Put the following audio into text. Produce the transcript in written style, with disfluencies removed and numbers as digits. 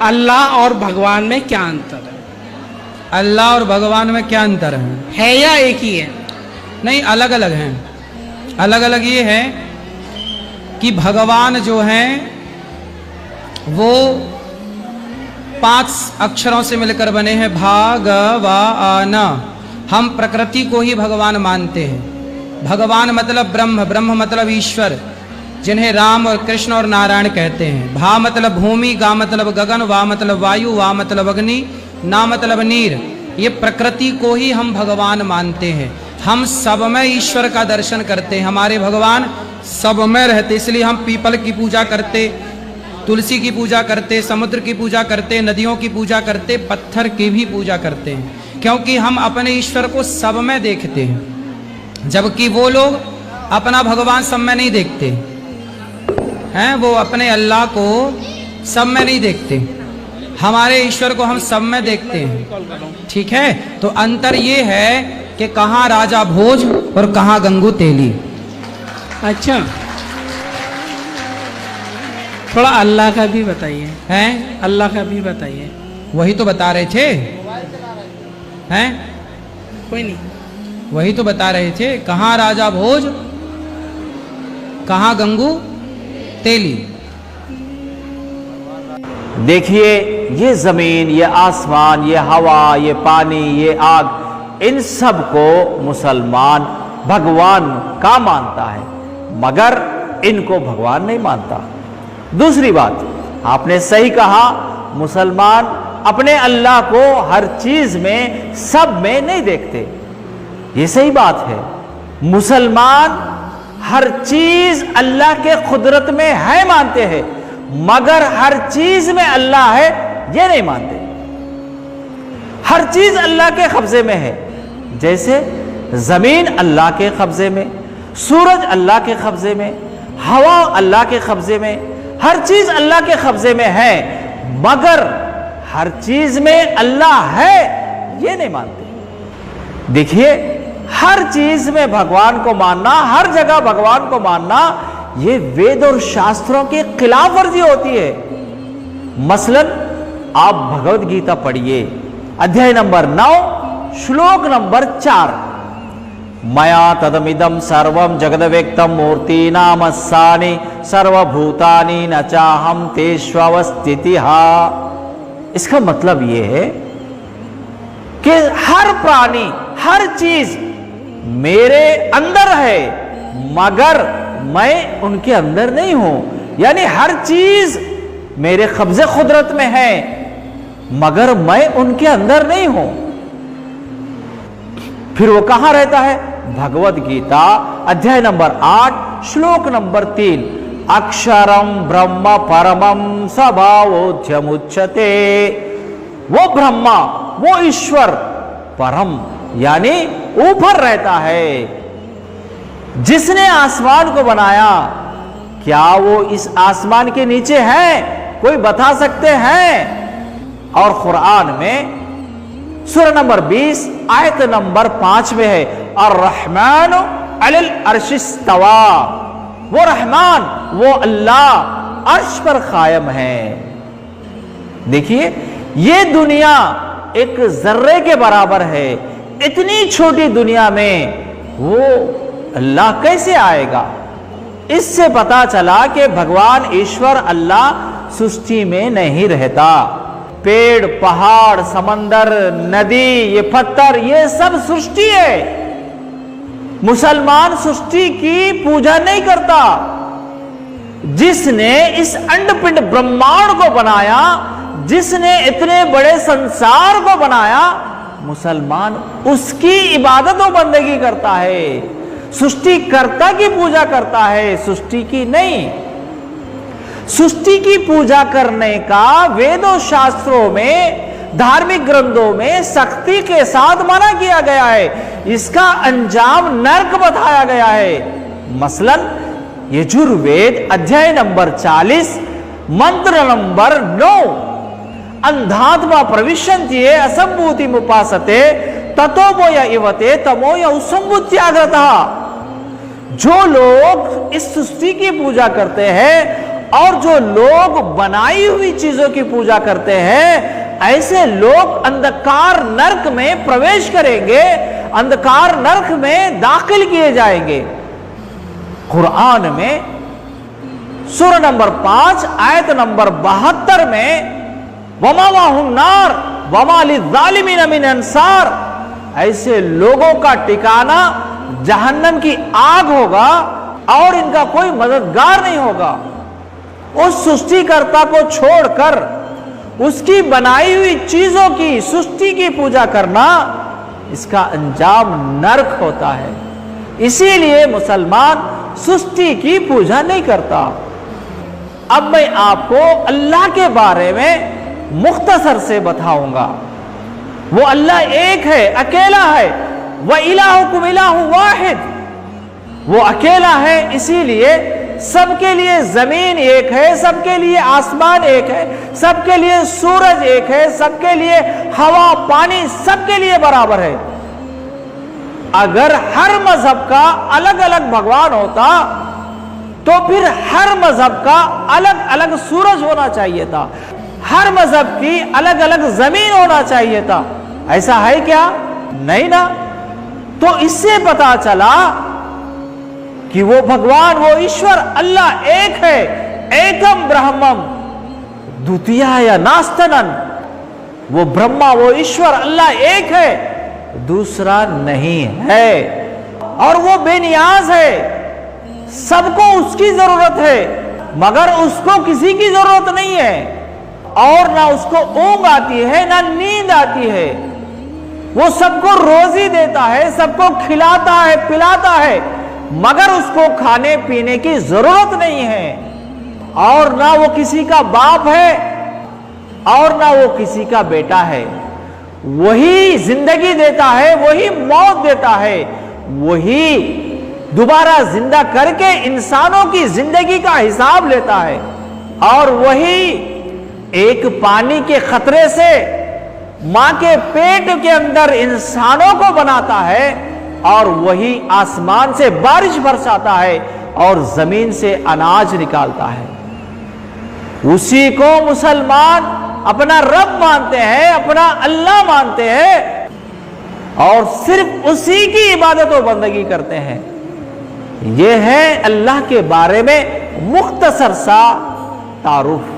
अल्लाह और भगवान में क्या अंतर है? अल्लाह और भगवान में क्या अंतर है या एक ही है? नहीं, अलग अलग हैं। अलग अलग ये है कि भगवान जो हैं वो 5 अक्षरों से मिलकर बने हैं, भगवान। हम प्रकृति को ही भगवान मानते हैं। भगवान मतलब ब्रह्म, ब्रह्म मतलब ईश्वर, जिन्हें राम और कृष्ण और नारायण कहते हैं। भा मतलब भूमि, गा मतलब गगन, वा मतलब वायु, वा मतलब अग्नि, ना मतलब नीर। ये प्रकृति को ही हम भगवान मानते हैं। हम सब में ईश्वर का दर्शन करते हैं। हमारे भगवान सब में रहते, इसलिए हम पीपल की पूजा करते, तुलसी की पूजा करते, समुद्र की पूजा करते, नदियों की पूजा करते, पत्थर की भी पूजा करते हैं, क्योंकि हम अपने ईश्वर को सब में देखते हैं। जबकि वो लोग अपना भगवान सब में नहीं देखते हैं, वो अपने अल्लाह को सब में नहीं देखते। हमारे ईश्वर को हम सब में देखते हैं। ठीक है, तो अंतर ये है कि कहाँ राजा भोज और कहाँ गंगू तेली। अच्छा, थोड़ा अल्लाह का भी बताइए। हैं? अल्लाह का भी बताइए। वही तो बता रहे थे। हैं? कोई नहीं, वही तो बता रहे थे, कहाँ राजा भोज, कहाँ गंगू तेली। देखिए, ये जमीन, ये आसमान, ये हवा, ये पानी, ये आग, इन सब को मुसलमान भगवान का मानता है, मगर इनको भगवान नहीं मानता। दूसरी बात, आपने सही कहा, मुसलमान अपने अल्लाह को हर चीज में, सब में नहीं देखते। ये सही बात है। मुसलमान हर चीज अल्लाह के कुदरत में है मानते हैं, मगर हर चीज में अल्लाह है ये नहीं मानते। हर चीज अल्लाह के कब्जे में है। जैसे जमीन अल्लाह के कब्जे में, सूरज अल्लाह के कब्जे में, हवा अल्लाह के कब्जे में, हर चीज अल्लाह के कब्जे में है, मगर हर चीज में अल्लाह है ये नहीं मानते। देखिए, हर चीज में भगवान को मानना, हर जगह भगवान को मानना, ये वेद और शास्त्रों की खिलाफ वर्जी होती है। मसलन आप भगवत गीता पढ़िए, अध्याय नंबर 9, श्लोक नंबर 4। मया तदमिदं सर्वं जगद्व्यक्तं मूर्तीनामस्सानि सर्वभूतानि न चाहं तेष्वस्थितिः। इसका मतलब यह है कि हर प्राणी, हर चीज मेरे अंदर है, मगर मैं उनके अंदर नहीं हूं। यानी हर चीज मेरे कब्जे कुदरत में है, मगर मैं उनके अंदर नहीं हूं। फिर वो कहां रहता है? भगवत गीता अध्याय नंबर 8, श्लोक नंबर 3, अक्षरम ब्रह्म परमम स्वभावोध्यमुच्यते। वो ब्रह्मा, वो ईश्वर परम यानी ऊपर रहता है। जिसने आसमान को बनाया, क्या वो इस आसमान के नीचे है? कोई बता सकते हैं? और कुरान में सूरा नंबर 20 आयत नंबर 5 में है, और रहमान अलल अर्श इस्तवा। वो रहमान, वो अल्लाह अर्श पर कायम है। देखिए, ये दुनिया एक जर्रे के बराबर है। इतनी छोटी दुनिया में वो अल्लाह कैसे आएगा? इससे पता चला कि भगवान ईश्वर अल्लाह सृष्टि में नहीं रहता। पेड़, पहाड़, समंदर, नदी, ये पत्थर, ये सब सृष्टि है। मुसलमान सृष्टि की पूजा नहीं करता। जिसने इस अंडपिंड ब्रह्मांड को बनाया, जिसने इतने बड़े संसार को बनाया, मुसलमान उसकी इबादत और बंदगी करता है, सृष्टिकर्ता की पूजा करता है, सृष्टि की नहीं। सृष्टि की पूजा करने का वेदों शास्त्रों में, धार्मिक ग्रंथों में सख्ती के साथ मना किया गया है। इसका अंजाम नरक बताया गया है। मसलन यजुर्वेद अध्याय नंबर 40 मंत्र नंबर 9, अंधात्मा प्रविशन्ति असंभूति मुपासते ततोपय इवते तमोय उसंभूत्यागतः। जो लोग इस सृष्टि की पूजा करते हैं और जो लोग बनाई हुई चीजों की पूजा करते हैं, ऐसे लोग अंधकार नरक में प्रवेश करेंगे, अंधकार नरक में दाखिल किए जाएंगे। कुरान में सूरह नंबर 5 आयत नंबर 72 में वमा वाहुम नार वमा लिज़ालिमीन मिन अंसार, ऐसे लोगों का ठिकाना जहन्नम की आग होगा और इनका कोई मददगार नहीं होगा। उस सृष्टिकर्ता को छोड़कर उसकी बनाई हुई चीजों की, सृष्टि की पूजा करना, इसका अंजाम नरक होता है। इसीलिए मुसलमान सृष्टि की पूजा नहीं करता। अब मैं आपको अल्लाह के बारे में मुख्तसर से बताऊंगा। वो अल्लाह एक है, अकेला है। व इलाहुकुम इलाहु वाहिद, वो अकेला है, इसीलिए सबके लिए जमीन एक है, सबके लिए आसमान एक है, सबके लिए सूरज एक है, सबके लिए हवा पानी सबके लिए बराबर है। अगर हर मजहब का अलग अलग भगवान होता तो फिर हर मजहब का अलग अलग सूरज होना चाहिए था, हर मजहब की अलग अलग जमीन होना चाहिए था। ऐसा है क्या? नहीं ना। तो इससे पता चला कि वो भगवान, वो ईश्वर अल्लाह एक है, एकम ब्रह्मम द्वितीयाय नास्तनन। वो ब्रह्मा, वो ईश्वर अल्लाह एक है, दूसरा नहीं है, और वो बेनियाज है। सबको उसकी जरूरत है, मगर उसको किसी की जरूरत नहीं है, और ना उसको ऊंघ आती है ना नींद आती है। वो सबको रोजी देता है, सबको खिलाता है पिलाता है, मगर उसको खाने पीने की जरूरत नहीं है। और ना वो किसी का बाप है और ना वो किसी का बेटा है। वही जिंदगी देता है, वही मौत देता है, वही दोबारा जिंदा करके इंसानों की जिंदगी का हिसाब लेता है, और वही एक पानी के खतरे से मां के पेट के अंदर इंसानों को बनाता है, और वही आसमान से बारिश बरसाता है और जमीन से अनाज निकालता है। उसी को मुसलमान अपना रब मानते हैं, अपना अल्लाह मानते हैं, और सिर्फ उसी की इबादत और बंदगी करते हैं। यह है अल्लाह के बारे में मुख्तसर सा तारुफ।